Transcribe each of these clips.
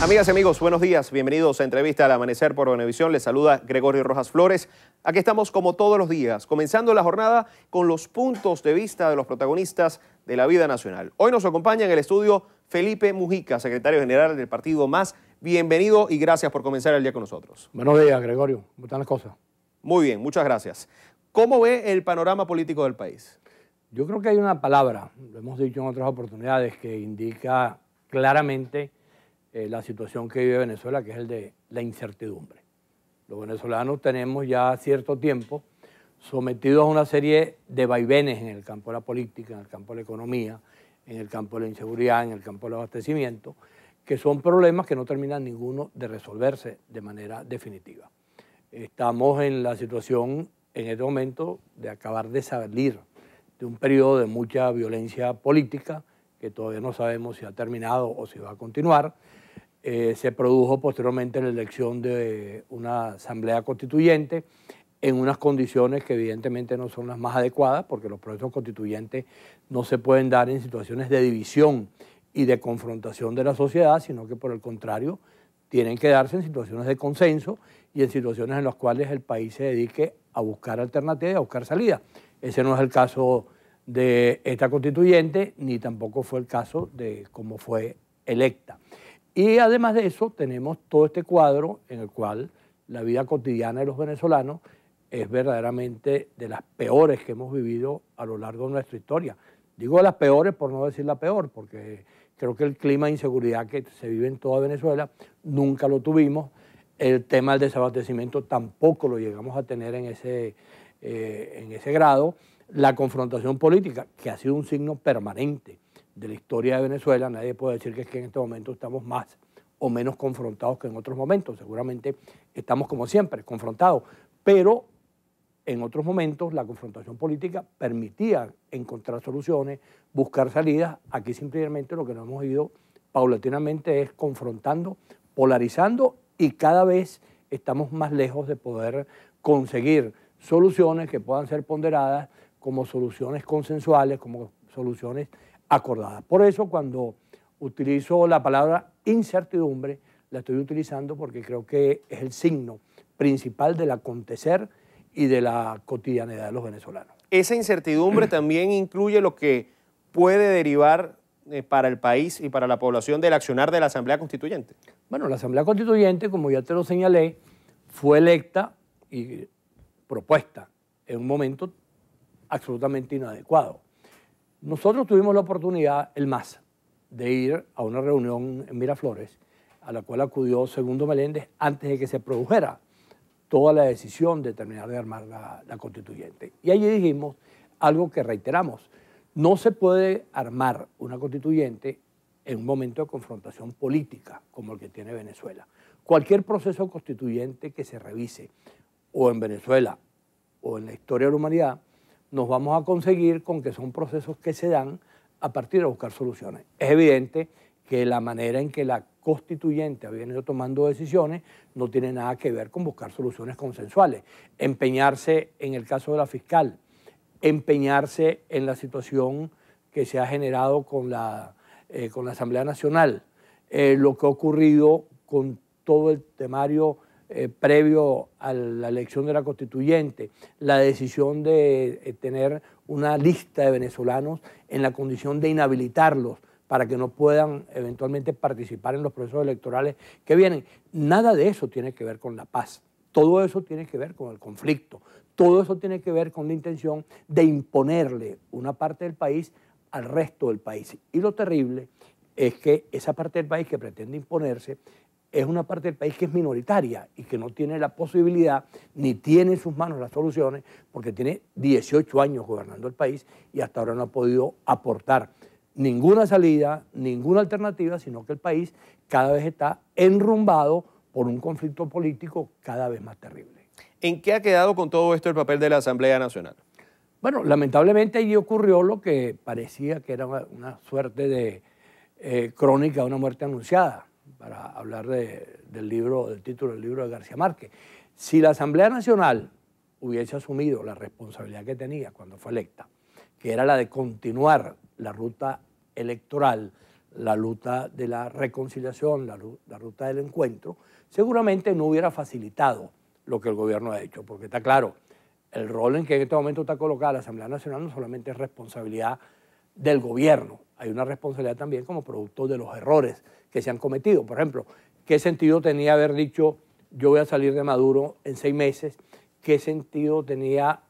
Amigas y amigos, buenos días. Bienvenidos a Entrevista al Amanecer por Venevisión. Les saluda Gregorio Rojas Flores. Aquí estamos como todos los días, comenzando la jornada con los puntos de vista de los protagonistas de la vida nacional. Hoy nos acompaña en el estudio Felipe Mujica, secretario general del partido MAS. Bienvenido y gracias por comenzar el día con nosotros. Buenos días, Gregorio. ¿Cómo están las cosas? Muy bien, muchas gracias. ¿Cómo ve el panorama político del país? Yo creo que hay una palabra, lo hemos dicho en otras oportunidades, que indica claramente la situación que vive Venezuela, que es el de la incertidumbre. Los venezolanos tenemos ya cierto tiempo sometidos a una serie de vaivenes en el campo de la política, en el campo de la economía, en el campo de la inseguridad, en el campo del abastecimiento, que son problemas que no terminan ninguno de resolverse de manera definitiva. Estamos en la situación en este momento de acabar de salir de un periodo de mucha violencia política, que todavía no sabemos si ha terminado o si va a continuar. Se produjo posteriormente la elección de una asamblea constituyente en unas condiciones que evidentemente no son las más adecuadas, porque los procesos constituyentes no se pueden dar en situaciones de división y de confrontación de la sociedad, sino que por el contrario tienen que darse en situaciones de consenso y en situaciones en las cuales el país se dedique a buscar alternativas y a buscar salidas. Ese no es el caso de esta constituyente, ni tampoco fue el caso de cómo fue electa. Y además de eso tenemos todo este cuadro en el cual la vida cotidiana de los venezolanos es verdaderamente de las peores que hemos vivido a lo largo de nuestra historia. Digo de las peores por no decir la peor, porque creo que el clima de inseguridad que se vive en toda Venezuela nunca lo tuvimos. El tema del desabastecimiento tampoco lo llegamos a tener en ese grado. La confrontación política, que ha sido un signo permanente de la historia de Venezuela, nadie puede decir que es que en este momento estamos más o menos confrontados que en otros momentos. Seguramente estamos como siempre confrontados, pero en otros momentos la confrontación política permitía encontrar soluciones, buscar salidas. Aquí simplemente lo que nos hemos ido paulatinamente es confrontando, polarizando, y cada vez estamos más lejos de poder conseguir soluciones que puedan ser ponderadas como soluciones consensuales, como soluciones acordadas. Por eso cuando utilizo la palabra incertidumbre, la estoy utilizando porque creo que es el signo principal del acontecer y de la cotidianidad de los venezolanos. Esa incertidumbre también incluye lo que puede derivar para el país y para la población del accionar de la Asamblea Constituyente. Bueno, la Asamblea Constituyente, como ya te lo señalé, fue electa y propuesta en un momento absolutamente inadecuado. Nosotros tuvimos la oportunidad, el MAS, de ir a una reunión en Miraflores, a la cual acudió Segundo Meléndez antes de que se produjera toda la decisión de terminar de armar la constituyente. Y allí dijimos algo que reiteramos: no se puede armar una constituyente en un momento de confrontación política como el que tiene Venezuela. Cualquier proceso constituyente que se revise, o en Venezuela o en la historia de la humanidad, nos vamos a conseguir con que son procesos que se dan a partir de buscar soluciones. Es evidente que la manera en que la constituyente ha venido tomando decisiones no tiene nada que ver con buscar soluciones consensuales. Empeñarse en el caso de la fiscal, empeñarse en la situación que se ha generado con la Asamblea Nacional, lo que ha ocurrido con todo el temario previo a la elección de la constituyente, la decisión de tener una lista de venezolanos en la condición de inhabilitarlos para que no puedan eventualmente participar en los procesos electorales que vienen. Nada de eso tiene que ver con la paz. Todo eso tiene que ver con el conflicto. Todo eso tiene que ver con la intención de imponerle una parte del país al resto del país. Y lo terrible es que esa parte del país que pretende imponerse es una parte del país que es minoritaria y que no tiene la posibilidad ni tiene en sus manos las soluciones, porque tiene 18 años gobernando el país y hasta ahora no ha podido aportar ninguna salida, ninguna alternativa, sino que el país cada vez está enrumbado por un conflicto político cada vez más terrible. ¿En qué ha quedado con todo esto el papel de la Asamblea Nacional? Bueno, lamentablemente allí ocurrió lo que parecía que era una suerte de crónica de una muerte anunciada, para hablar del título del libro de García Márquez. Si la Asamblea Nacional hubiese asumido la responsabilidad que tenía cuando fue electa, que era la de continuar la ruta electoral, la ruta de la reconciliación, la ruta del encuentro, seguramente no hubiera facilitado lo que el gobierno ha hecho, porque está claro, el rol en que en este momento está colocada la Asamblea Nacional no solamente es responsabilidad del gobierno, hay una responsabilidad también como producto de los errores que se han cometido. Por ejemplo, ¿qué sentido tenía haber dicho yo voy a salir de Maduro en 6 meses? ¿Qué sentido tenía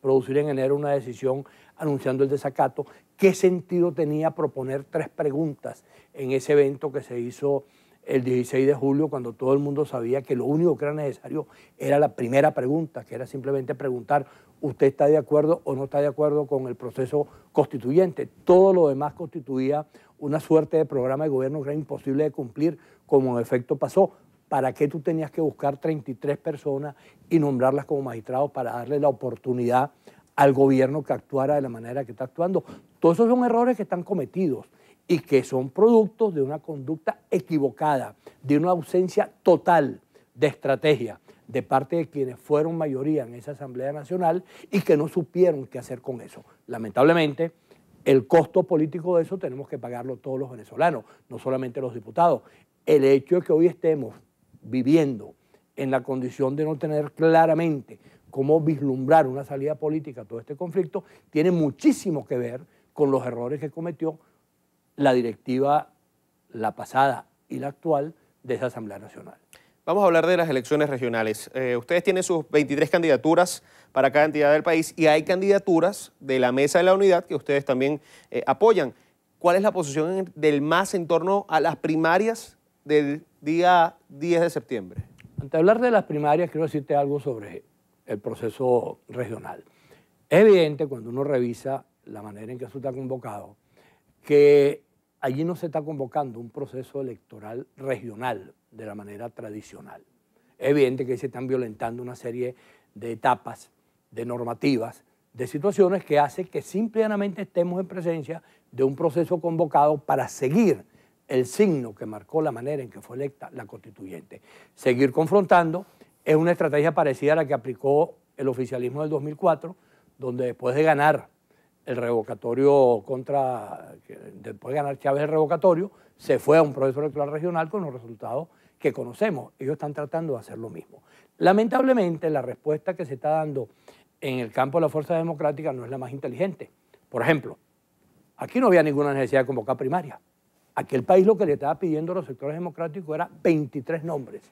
producir en enero una decisión anunciando el desacato? ¿Qué sentido tenía proponer 3 preguntas en ese evento que se hizo el 16 de julio, cuando todo el mundo sabía que lo único que era necesario era la primera pregunta, que era simplemente preguntar, ¿usted está de acuerdo o no está de acuerdo con el proceso constituyente? Todo lo demás constituía una suerte de programa de gobierno que era imposible de cumplir, como en efecto pasó. ¿Para qué tú tenías que buscar 33 personas y nombrarlas como magistrados para darle la oportunidad al gobierno que actuara de la manera que está actuando? Todos esos son errores que están cometidos y que son productos de una conducta equivocada, de una ausencia total de estrategia de parte de quienes fueron mayoría en esa Asamblea Nacional y que no supieron qué hacer con eso. Lamentablemente, el costo político de eso tenemos que pagarlo todos los venezolanos, no solamente los diputados. El hecho de que hoy estemos viviendo en la condición de no tener claramente cómo vislumbrar una salida política a todo este conflicto tiene muchísimo que ver con los errores que cometió la directiva, la pasada y la actual, de esa Asamblea Nacional. Vamos a hablar de las elecciones regionales. Ustedes tienen sus 23 candidaturas para cada entidad del país y hay candidaturas de la Mesa de la Unidad que ustedes también apoyan. ¿Cuál es la posición del MAS en torno a las primarias del día 10 de septiembre? Antes de hablar de las primarias, quiero decirte algo sobre el proceso regional. Es evidente cuando uno revisa la manera en que eso está convocado, que allí no se está convocando un proceso electoral regional de la manera tradicional. Es evidente que se están violentando una serie de etapas, de normativas, de situaciones que hace que simplemente estemos en presencia de un proceso convocado para seguir el signo que marcó la manera en que fue electa la constituyente. Seguir confrontando es una estrategia parecida a la que aplicó el oficialismo del 2004, donde después de ganar el revocatorio después de ganar Chávez el revocatorio, se fue a un proceso electoral regional con los resultados que conocemos. Ellos están tratando de hacer lo mismo. Lamentablemente, la respuesta que se está dando en el campo de la fuerza democrática no es la más inteligente. Por ejemplo, aquí no había ninguna necesidad de convocar primaria. Aquí el país lo que le estaba pidiendo a los sectores democráticos era 23 nombres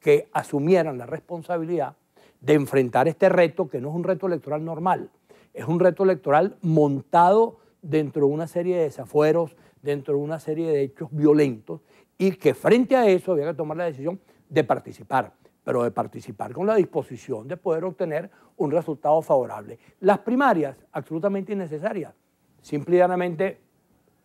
que asumieran la responsabilidad de enfrentar este reto, que no es un reto electoral normal, es un reto electoral montado dentro de una serie de desafueros, dentro de una serie de hechos violentos, y que frente a eso había que tomar la decisión de participar, pero de participar con la disposición de poder obtener un resultado favorable. Las primarias, absolutamente innecesarias. Simple y llanamente,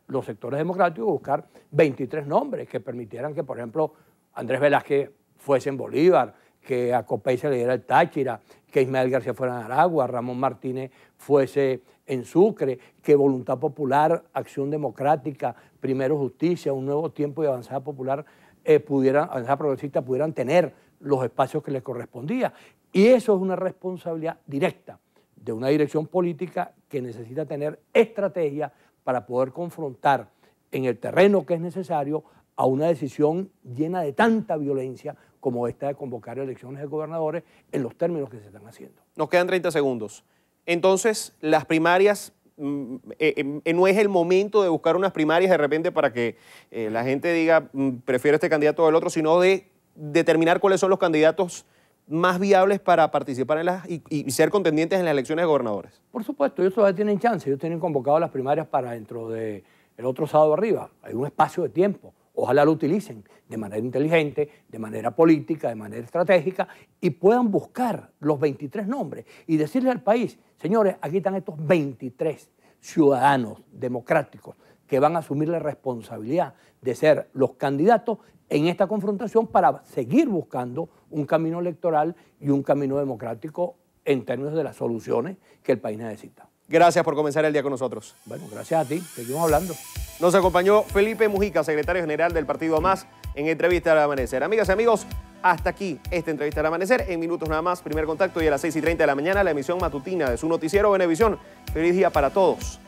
los sectores democráticos buscar 23 nombres que permitieran que, por ejemplo, Andrés Velázquez fuese en Bolívar, que a Copey se le diera el Táchira, que Ismael García fuera en Aragua, Ramón Martínez fuese en Sucre, que Voluntad Popular, Acción Democrática, Primero Justicia, Un Nuevo Tiempo y Avanzada Popular, Avanzada Progresista pudieran tener los espacios que les correspondía. Y eso es una responsabilidad directa de una dirección política que necesita tener estrategia para poder confrontar en el terreno que es necesario a una decisión llena de tanta violencia como esta de convocar elecciones de gobernadores en los términos que se están haciendo. Nos quedan 30 segundos. Entonces, las primarias, no es el momento de buscar unas primarias de repente para que la gente diga, prefiero este candidato o el otro, sino de determinar cuáles son los candidatos más viables para participar en y ser contendientes en las elecciones de gobernadores. Por supuesto, ellos todavía tienen chance, ellos tienen convocado las primarias para dentro del otro sábado arriba. Hay un espacio de tiempo. Ojalá lo utilicen de manera inteligente, de manera política, de manera estratégica y puedan buscar los 23 nombres y decirle al país, señores, aquí están estos 23 ciudadanos democráticos que van a asumir la responsabilidad de ser los candidatos en esta confrontación para seguir buscando un camino electoral y un camino democrático en términos de las soluciones que el país necesita. Gracias por comenzar el día con nosotros. Bueno, gracias a ti. Seguimos hablando. Nos acompañó Felipe Mujica, secretario general del Partido MAS, en Entrevista al Amanecer. Amigas y amigos, hasta aquí esta Entrevista al Amanecer. En minutos nada más, primer contacto y a las 6:30 de la mañana, la emisión matutina de su noticiero Venevisión. Feliz día para todos.